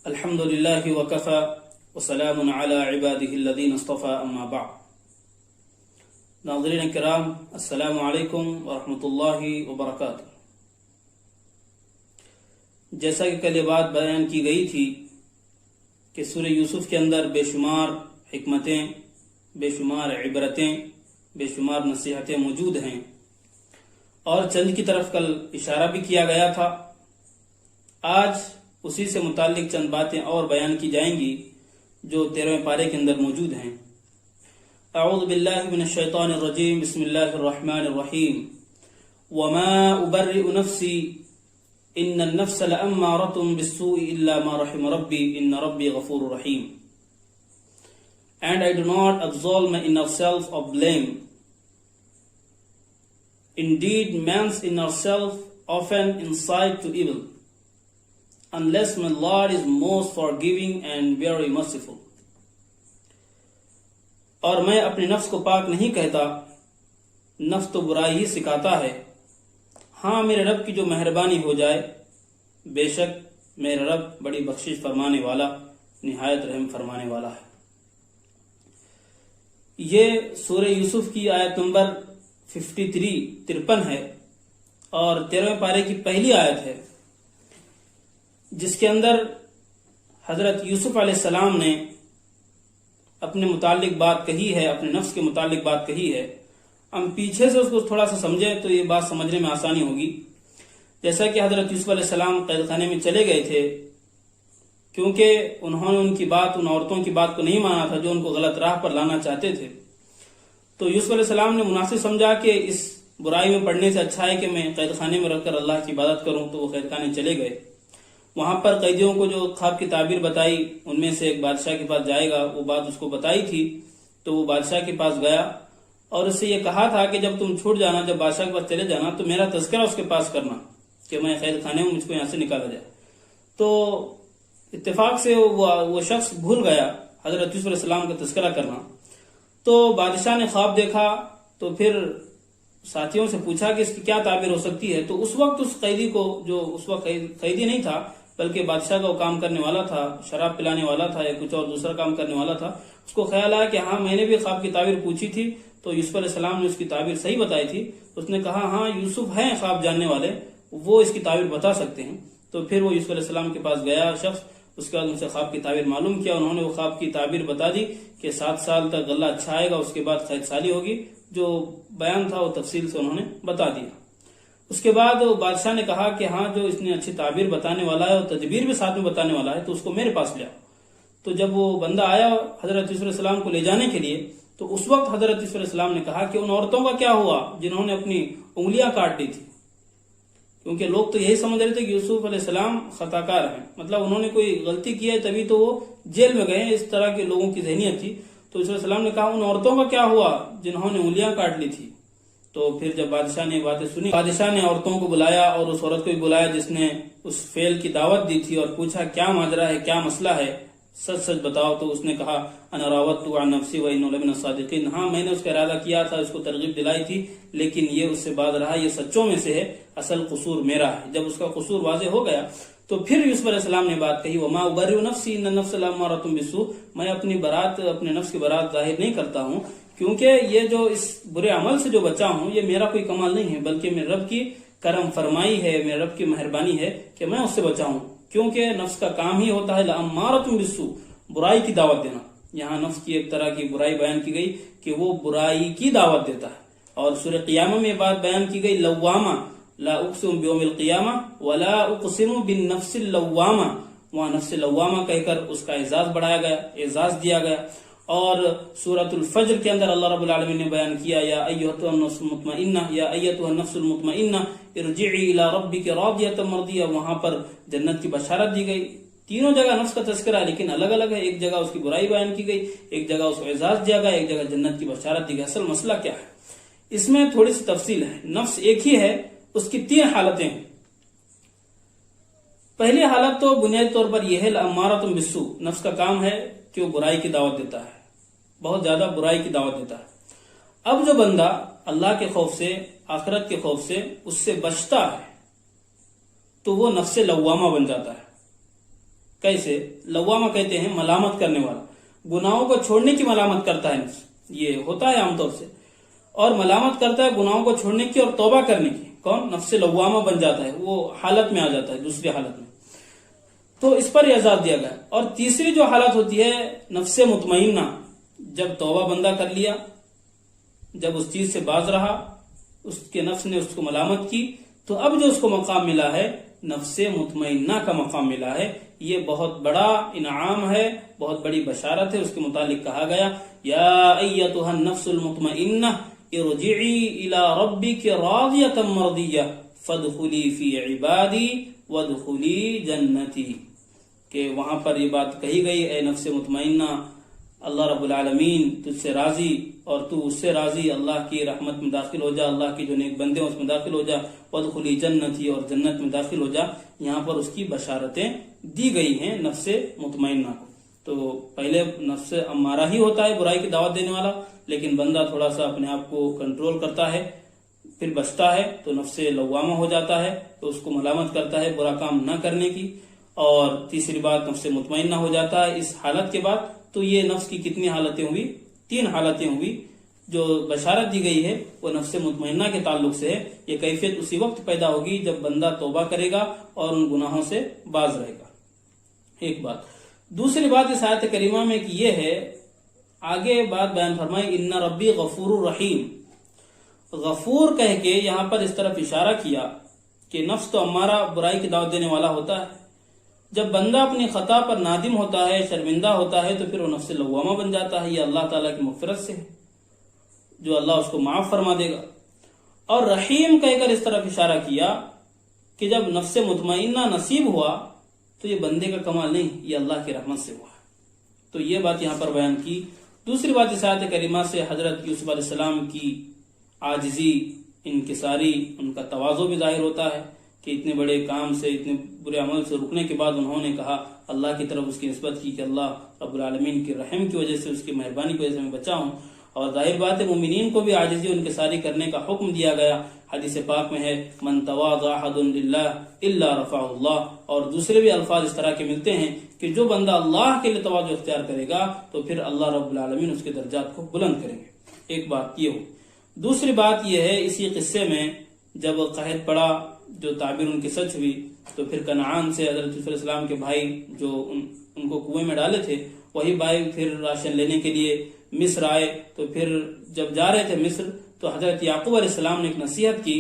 الحمد لله وكفى وسلام على عباده الذين اصطفى اما بعد. ناظرین کرام، السلام علیکم ورحمۃ اللہ وبرکاتہ. جیسا کہ کل یہ بات بیان کی گئی تھی کہ سورہ یوسف کے اندر بے شمار حکمتیں، بے شمار عبرتیں، بے شمار نصیحتیں موجود ہیں، اور چند کی طرف کل اشارہ بھی کیا گیا تھا. آج اسی سے متعلق چند باتیں اور بیان کی جائیں گی جو 13ویں پارے کے اندر موجود ہیں. اعوذ باللہ من الشیطان الرجیم، بسم اللہ الرحمن الرحیم. وما ابرئ نفسی ان النفس لامارۃ بالسوء الا ما رحم ربی ان ربی غفور رحیم. And I do not absolve my inner self of blame. Indeed, man's inner self often incite to evil, unless my Lord is most forgiving and very merciful. اور میں اپنے نفس کو پاک نہیں کہتا، نفس تو برائی ہی سکھاتا ہے. ہاں، میرے رب کی جو مہربانی ہو جائے، بے شک میرا رب بڑی بخشش فرمانے والا، نہایت رحم فرمانے والا ہے. یہ سورہ یوسف کی آیت نمبر 53 ہے اور 13ویں پارے کی پہلی آیت ہے، جس کے اندر حضرت یوسف علیہ السلام نے اپنے متعلق بات کہی ہے، اپنے نفس کے متعلق بات کہی ہے. ہم پیچھے سے اس کو تھوڑا سا سمجھیں تو یہ بات سمجھنے میں آسانی ہوگی. جیسا کہ حضرت یوسف علیہ السلام قید خانے میں چلے گئے تھے، کیونکہ انہوں نے ان عورتوں کی بات کو نہیں مانا تھا جو ان کو غلط راہ پر لانا چاہتے تھے. تو یوسف علیہ السلام نے مناسب سمجھا کہ اس برائی میں پڑنے سے اچھا ہے کہ میں قید خانے میں رکھ کر اللہ کی عبادت کروں. تو وہ قید خانے چلے گئے. وہاں پر قیدیوں کو جو خواب کی تعبیر بتائی، ان میں سے ایک بادشاہ کے پاس جائے گا، وہ بات اس کو بتائی تھی. تو وہ بادشاہ کے پاس گیا اور اس سے یہ کہا تھا کہ جب تم چھوٹ جانا، جب بادشاہ کے پاس چلے جانا تو میرا تذکرہ اس کے پاس کرنا کہ میں قید خانے میں، مجھ کو یہاں سے نکالا جائے. تو اتفاق سے وہ شخص بھول گیا حضرت یوسف علیہ السلام کا تذکرہ کرنا. تو بادشاہ نے خواب دیکھا تو پھر ساتھیوں سے پوچھا کہ اس کی کیا تعبیر ہو سکتی ہے. تو اس وقت اس قیدی کو، جو اس وقت قیدی نہیں تھا بلکہ بادشاہ کا وہ کام کرنے والا تھا، شراب پلانے والا تھا یا کچھ اور دوسرا کام کرنے والا تھا، اس کو خیال آیا کہ ہاں میں نے بھی خواب کی تعبیر پوچھی تھی. تو یوسف علیہ السلام نے اس کی تعبیر صحیح بتائی تھی. اس نے کہا ہاں یوسف ہیں خواب جاننے والے، وہ اس کی تعبیر بتا سکتے ہیں. تو پھر وہ یوسف علیہ السلام کے پاس گیا شخص، اس کے بعد ان سے خواب کی تعبیر معلوم کیا. انہوں نے وہ خواب کی تعبیر بتا دی کہ 7 سال تک غلہ اچھا آئے گا، اس کے بعد قید سالی ہوگی. جو بیان تھا وہ تفصیل سے انہوں نے بتا دیا. اس کے بعد بادشاہ نے کہا کہ ہاں جو اس نے اچھی تعبیر بتانے والا ہے اور تدبیر بھی ساتھ میں بتانے والا ہے، تو اس کو میرے پاس لے آؤ. تو جب وہ بندہ آیا حضرت یوسف علیہ السلام کو لے جانے کے لیے، تو اس وقت حضرت یوسف علیہ السلام نے کہا کہ ان عورتوں کا کیا ہوا جنہوں نے اپنی انگلیاں کاٹ دی تھی. کیونکہ لوگ تو یہی سمجھ رہے تھے کہ یوسف علیہ السلام خطا کار ہیں، مطلب انہوں نے کوئی غلطی کی ہے تبھی تو وہ جیل میں گئے ہیں، اس طرح کے لوگوں کی ذہنیت تھی. تو یوسف علیہ السلام نے کہا ان عورتوں کا کیا ہوا جنہوں نے انگلیاں کاٹ لی تھی. تو پھر جب بادشاہ نے باتیں سنی، بادشاہ نے عورتوں کو بلایا اور اس عورت کو بھی بلایا جس نے اس فعل کی دعوت دی تھی، اور پوچھا کیا ماجرا ہے، کیا مسئلہ ہے، سچ سچ بتاؤ. تو اس نے کہا انا راودت عن نفسی وانه لمن الصادقین. ہاں میں نے اس کا ارادہ کیا تھا، اس کو ترغیب دلائی تھی، لیکن یہ اس سے باز رہا، یہ سچوں میں سے ہے، اصل قصور میرا ہے. جب اس کا قصور واضح ہو گیا تو پھر یوسف علیہ السلام نے بات کہی وما ابرئ نفسی ان النفس لامارۃ بالسوء. میں اپنے نفس کی برات ظاہر نہیں کرتا ہوں، کیونکہ یہ جو اس برے عمل سے جو بچا ہوں یہ میرا کوئی کمال نہیں ہے، بلکہ میرے رب کی کرم فرمائی ہے، میرے رب کی مہربانی ہے کہ میں اس سے بچا ہوں. کیونکہ نفس کا کام ہی ہوتا ہے لامارۃ بالسوء، برائی کی دعوت دینا. یہاں نفس کی ایک طرح کی برائی بیان کی گئی کہ وہ برائی کی دعوت دیتا ہے. اور سورہ قیامہ میں یہ بات بیان کی گئی لوامہ، لا اقسم بیوم القیامہ ولا اقسم بالنفس اللوامہ. وہاں نفس لوامہ کہہ کر اس کا اعزاز بڑھایا گیا، اعزاز دیا گیا. اور سورۃ الفجر کے اندر اللہ رب العالمین نے بیان کیا یا ایھا النفس المطمئنہ، یا ایھا النفس المطمئنہ ارجعی الی ربک راضیۃ مرضیہ. وہاں پر جنت کی بشارت دی گئی. تینوں جگہ نفس کا تذکرہ لیکن الگ الگ ہے. ایک جگہ اس کی برائی بیان کی گئی، ایک جگہ اس کو اعزاز دیا گیا، ایک جگہ جنت کی بشارت دی گئی. اصل مسئلہ کیا ہے اس میں تھوڑی سی تفصیل ہے. نفس ایک ہی ہے، اس کی 3 حالتیں ہیں. پہلی حالت تو بنیادی طور پر یہ ہے لامارۃ بالسوء. نفس کا کام ہے کہ وہ برائی کی دعوت دیتا ہے، بہت زیادہ برائی کی دعوت دیتا ہے. اب جو بندہ اللہ کے خوف سے، آخرت کے خوف سے اس سے بچتا ہے تو وہ نفس لوامہ بن جاتا ہے. कैसे? लवामा कहते हैं मलामत करने वाला, गुनाहों को छोड़ने की मलामत करता है नफ्स, ये होता है आमतौर से, और मलामत करता है गुनाहों को छोड़ने की और तौबा करने की। कौन? नफ्स लवामा बन जाता है, वो हालत में आ जाता है, दूसरी हालत में। तो इस पर एजाज दिया गया। और तीसरी जो हालत होती है नफ्स मुतमइन्ना, जब तौबा बंदा कर लिया, जब उस चीज से बाज रहा, उसके नफ्स ने उसको मलामत की, तो अब जो उसको मकाम मिला है नफ्स मुतमइन्ना का मकाम मिला है, ये बहुत बड़ा इनाम है, बहुत बड़ी बशारत है। उसके मुतालिक कहा गया, या अय्यतुहन नफ्सुल मुतमइन्ना इरजिई इला रब्बिकी रादियतम मर्दिय्या फदखुली फी इबादी वदखुली जन्नती, कि वहां पर ये बात कही गई, ए नफ्स मुतमइन्ना, अल्लाह रब्बुल आलमीन तुझसे राजी और तू उससे राजी, अल्लाह की रहमत में दाखिल हो जा, अल्लाह की जो नेक बंदे हैं उसमें दाखिल हो जा, वदखुली जन्नती, और जन्नत में दाखिल हो जा। यहाँ पर उसकी बशारतें दी गई हैं नफ्स मुतमइन्ना को। तो पहले नफ्स अम्मारा ही होता है बुराई की दावत देने वाला, लेकिन बंदा थोड़ा सा अपने आप को कंट्रोल करता है, फिर बचता है तो नफ्स लवामा हो जाता है, तो उसको मलामत करता है बुरा काम न करने की। और तीसरी बात नफ्स मुतमइन्ना हो जाता है इस हालत के बाद। तो ये नफ्स की कितनी हालतें हुई? 3 हालतें हुई। जो बशारत दी गई है वो नफ्स मुतमइन्ना के ताल्लुक से है। ये कैफियत उसी वक्त पैदा होगी जब बंदा तौबा करेगा और उन गुनाहों से बाज रहेगा। एक बात। दूसरी बात इस आयत करीमा में कि ये है, आगे बात बयान फरमाई, इन्ना रब्बी गफूरुर रहीम। गफूर कह के यहाँ पर इस तरफ इशारा किया कि नफ्स तो हमारा बुराई की दावत देने वाला होता है। जब बंदा अपनी खता पर नादिम होता है, शर्मिंदा होता है, तो फिर वो नफ्स लवामा बन जाता है। ये अल्लाह ताला की मग़फ़िरत से है, जो अल्लाह उसको माफ फरमा देगा। और रहीम कहकर इस तरफ इशारा किया कि जब नफ्स मुतमइन्ना नसीब हुआ तो ये बंदे का कमाल नहीं, ये अल्लाह की रहमत से हुआ। तो ये बात यहाँ पर बयान की। दूसरी बात इस आयत करीमा से हजरत यूसुफ अलैहिस्सलाम की आजिजी, इनकिसारी, उनका तवाज़ो भी जाहिर होता है कि इतने बड़े काम से, इतने बुरे अमल से रुकने के बाद उन्होंने कहा, अल्लाह की तरफ उसकी निस्बत की कि अल्लाह रब्बुल आलमीन के रहम की वजह से, उसकी मेहरबानी की वजह से मैं बचा हूँ। और जाहिर बात है मुमिनीन को भी आजिजी इनकिसारी करने का हुक्म दिया गया। हदीस पाक में है, मन तवाज़ा अहदुन लिल्लाह इल्ला रफ़अहुल्लाह। और दूसरे भी अल्फाज इस तरह के मिलते हैं कि जो बंदा अल्लाह के लिए तवाज़ु इख्तियार करेगा तो फिर अल्लाह रब्बुल आलमीन उसके दर्जात को बुलंद करेंगे। एक बात ये हो। दूसरी बात यह है, इसी किस्से में जब कहत पड़ा, जो ताबीर उनकी सच हुई, तो फिर कनान से हजरत यूसुफ अलैहिस्सलाम के भाई जो उनको कुएं में डाले थे, वही भाई फिर राशन लेने के लिए मिस्र आए। तो फिर जब जा रहे थे मिस्र, तो हजरत याकूब अलैहिस्सलाम ने एक नसीहत की,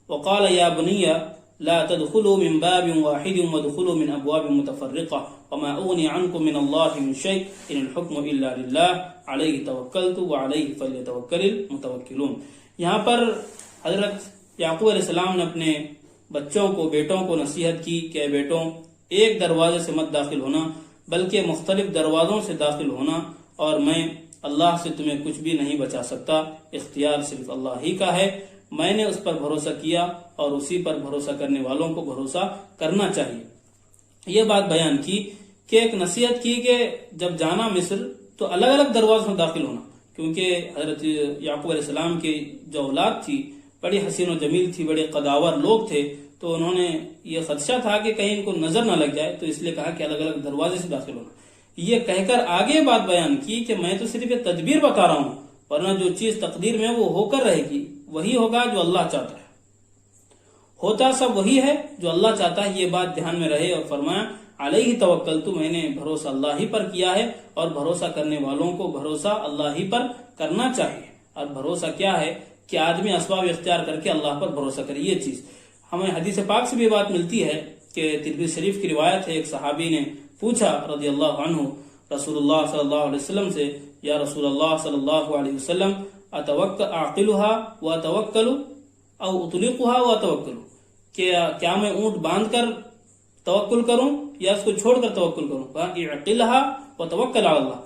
वक़ाल या बुनिया ला तदखुलू मिन बाबिन वाहिदिन वदखुलू मिन अबवाबिन मुतफर्रिक़ा वमा उग़नी अन्कुम मिन अल्लाहि मिन शै इनिल हुक्मु इल्ला लिल्लाह अलैहि तवक्कलतु व अलैहि फल्यतवक्कलिल मुतवक्किलून। यहाँ पर हजरत याकूब अलैहिस्सलाम ने अपने बच्चों को, बेटों को नसीहत की कि बेटों, एक दरवाजे से मत दाखिल होना, बल्कि मुख्तलिफ दरवाजों से दाखिल होना, और मैं अल्लाह से तुम्हें कुछ भी नहीं बचा सकता, इख्तियार सिर्फ अल्लाह ही का है। मैंने उस पर भरोसा किया और उसी पर भरोसा करने वालों को भरोसा करना चाहिए। ये बात बयान की कि एक नसीहत की कि जब जाना मिस्र तो अलग अलग दरवाजों से दाखिल होना, क्योंकि हजरत याकूब अलैहिस्सलाम की जो औलाद थी बड़ी हसीन और जमील थी, बड़े कदावर लोग थे। तो उन्होंने ये खदशा था कि कहीं इनको नजर न लग जाए, तो इसलिए कहा कि अलग अलग दरवाजे से दाखिल होना। ये कहकर आगे बात बयान की कि मैं तो सिर्फ ये तदबीर बता रहा हूँ, वरना जो चीज तकदीर में वो होकर रहेगी, वही होगा जो अल्लाह चाहता है। होता सब वही है जो अल्लाह चाहता है, ये बात ध्यान में रहे। और फरमाया अलैहि तवक्कलतु, मैंने भरोसा अल्लाह ही पर किया है, और भरोसा करने वालों को भरोसा अल्लाह ही पर करना चाहिए। और भरोसा क्या है कि आदमी असबाब इख्तियार करके अल्लाह पर भरोसा करे। ये चीज हमें हदीस पाक से भी बात मिलती है कि तिरमिज़ी शरीफ की रिवायत है, एक सहाबी ने पूछा रज़ियल्लाहु अन्हु रसूलुल्लाह सल्लल्लाहु अलैहि वसल्लम से, या रसूलल्लाह सल्लल्लाहु अलैहि वसल्लम अतवक्कलुहा व अतवक्कलु औ उतलिकुहा व अतवक्कलु, क्या मैं ऊंट बांधकर तवक्कुल करूं या उसको छोड़कर तवक्कुल करूं? कहा इअक़िलहा व तवक्कल अला अल्लाह।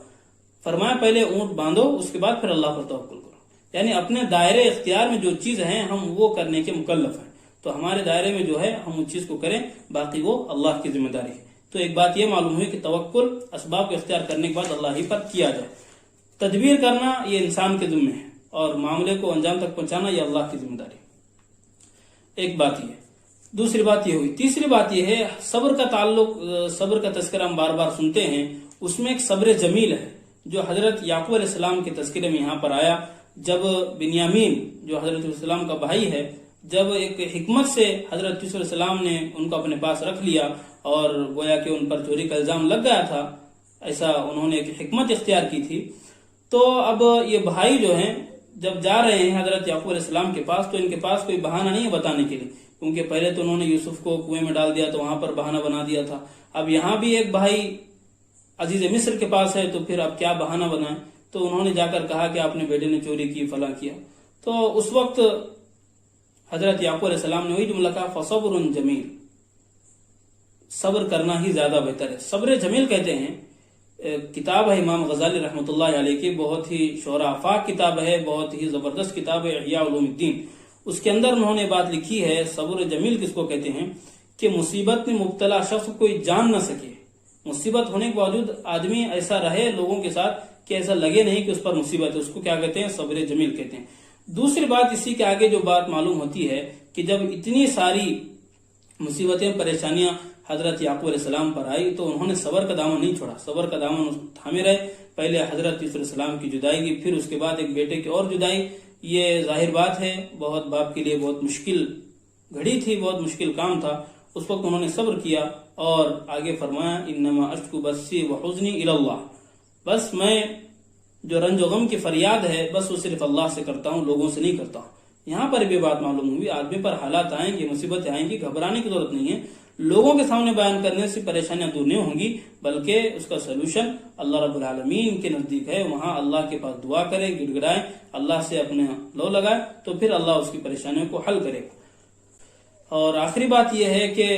फरमाया पहले ऊंट बांधो, उसके बाद फिर अल्लाह पर तवक्कुल करो। यानी अपने दायरे इख्तियार में जो चीज है हम वो करने के मुकल्लफ हैं। तो हमारे दायरे में जो है हम उस चीज को करें, बाकी वो अल्लाह की जिम्मेदारी है। तो एक बात ये मालूम हुई कि तवक्कुल असबाब को इख्तियार करने के बाद अल्लाह ही पर किया जाए। तदबीर करना ये इंसान के जिम्मे है, और मामले को अंजाम तक पहुंचाना ये अल्लाह की जिम्मेदारी है। एक बात ये। दूसरी बात ये हुई। तीसरी बात ये है, सब्र का ताल्लुक, सब्र का तस्करा हम बार बार सुनते हैं, उसमें एक सब्र जमील है जो हजरत याकूब अलैहिस्सलाम के तस्करे में यहाँ पर आया। जब बिन्यामीन जो हजरत यूसुफ का भाई है, जब एक हिकमत से हजरत यूसुफ अलैहिस्सलाम ने उनको अपने पास रख लिया और गोया कि उन पर चोरी का इल्जाम लग गया था, ऐसा उन्होंने एक हिकमत इख्तियार की थी। तो अब ये भाई जो हैं जब जा रहे हैं हजरत याकूब अलैहिस्सलाम के पास, तो इनके पास कोई बहाना नहीं है बताने के लिए, क्योंकि पहले तो उन्होंने यूसुफ को कुएं में डाल दिया तो वहां पर बहाना बना दिया था। अब यहाँ भी एक भाई अजीज मिस्र के पास है, तो फिर अब क्या बहाना बनाए। तो उन्होंने जाकर कहा कि आपने बेटे ने चोरी की, फला किया। तो उस वक्त हजरत याकूब अलैहिस्सलाम ने वही जुमला कहा, फसब्रुन जमील, सब्र करना ही ज्यादा बेहतर है। सब्र जमील कहते हैं, किताब है इमाम गजाली रहमतुल्लाह अलैह की, बहुत ही शोराफाक किताब है, बहुत ही जबरदस्त किताब है इह्या उलूमुद्दीन। उसके अंदर उन्होंने बात लिखी है, सब्र जमील किसको कहते हैं, कि मुसीबत में मुब्तला शख्स कोई जान न सके, मुसीबत होने के बावजूद आदमी ऐसा रहे लोगों के साथ कि ऐसा लगे नहीं कि उस पर मुसीबत है, उसको क्या कहते हैं, सब्र जमील कहते हैं। दूसरी बात इसी के आगे जो बात मालूम होती है कि जब इतनी सारी मुसीबतें परेशानियां हजरत याकूब अलैहिस्सलाम पर आई तो उन्होंने सब्र का दामन नहीं छोड़ा, सब्र का दामन थामे रहे। पहले हजरत यूसुफ अलैहिस्सलाम की जुदाई की, फिर उसके बाद एक बेटे की और जुदाई। ये जाहिर बात है बहुत बाप के लिए बहुत मुश्किल घड़ी थी, बहुत मुश्किल काम था। उस वक्त उन्होंने सब्र किया और आगे फरमाया, इन्नमा अश्कु बस्सी व हुज़्नी इलल्लाह, बस मैं जो रंजो गम की फरियाद है बस वो सिर्फ अल्लाह से करता हूँ, लोगों से नहीं करता हूँ। यहाँ पर भी बात मालूम हुई, आदमी पर हालात आएंगे, मुसीबतें आएंगी, घबराने की जरूरत नहीं है। लोगों के सामने बयान करने से परेशानियां दूर नहीं होंगी, बल्कि उसका सलूशन अल्लाह रब्बुल आलमीन के नजदीक है। वहां अल्लाह के पास दुआ करे, गिड़गिड़ाए, अल्लाह से अपने लो लगाए, तो फिर अल्लाह उसकी परेशानियों को हल करेगा। और आखिरी बात यह है कि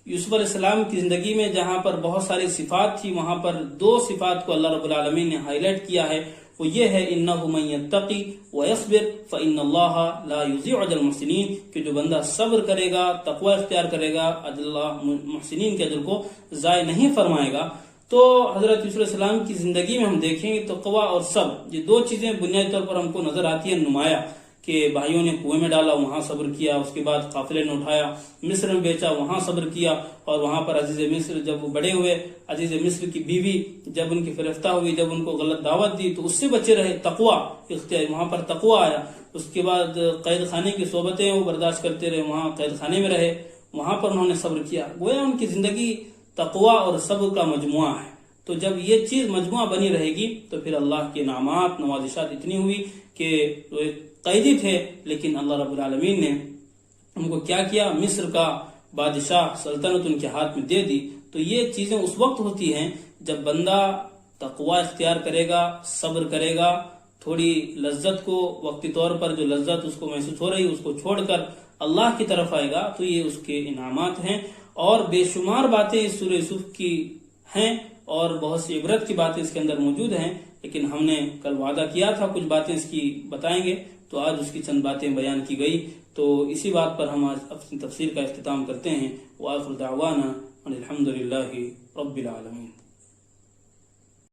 यूसुफ अलैहिस्सलाम की जिंदगी में जहां पर बहुत सारी सिफात थी, वहां पर दो सिफात को अल्लाह रब्बुल आलमीन ने हाईलाइट किया है। वो ये है, इन्नहु मन यत्तकी व यस्बिर फइन्नल्लाहा ला युज़ीउ अजरल मुहसिनीन, कि जो बंदा सब्र करेगा, तकवा इख्तियार करेगा, अल्लाह मुहसिनीन के अजर को जाय नहीं फरमाएगा। तो हजरत यूसुफ अलैहिस्सलाम की जिंदगी में हम देखेंगे तो तकवा और सब्र, ये दो चीजें बुनियादी तौर पर हमको नजर आती है नुमाया, कि भाइयों ने कुएं में डाला, वहां सब्र किया, उसके बाद काफिले ने उठाया, मिस्र में बेचा, वहां सब्र किया, और वहां पर अजीज मिस्र जब वो बड़े हुए, अजीज मिस्र की बीवी जब उनकी गिरफ्तार हुई, जब उनको गलत दावत दी तो उससे बचे रहे, तकवा इख्तियार, वहां पर तकवा आया। उसके बाद कैद खाने की सोबतें वो बर्दाश्त करते रहे, वहां कैद खाने में रहे, वहां पर उन्होंने सब्र किया। गोया उनकी जिंदगी तकवा और सब्र का मजमुआ है। तो जब ये चीज मजमुआ बनी रहेगी तो फिर अल्लाह के नामात नवाजिशात इतनी हुई कि कैदी थे, लेकिन अल्लाह रब्बुल आलमीन ने उनको क्या किया, मिस्र का बादशाह सल्तनत उनके हाथ में दे दी। तो ये चीजें उस वक्त होती हैं जब बंदा तकवा इख्तियार करेगा, सब्र करेगा, थोड़ी लज्जत को वक्ती तौर पर जो लज्जत उसको महसूस हो रही है उसको छोड़कर अल्लाह की तरफ आएगा, तो ये उसके इनामात हैं। और बेशुमार बातें इस सूरह यूसुफ की हैं और बहुत सी इबरत की बातें इसके अंदर मौजूद हैं, लेकिन हमने कल वादा किया था कुछ बातें इसकी बताएंगे, तो आज उसकी चंद बातें बयान की गई। तो इसी बात पर हम आज अपनी तफसीर का इख्तिताम करते हैं। व आखिर दावाना अनिल हम्दुलिल्लाहि रब्बिल आलमीन।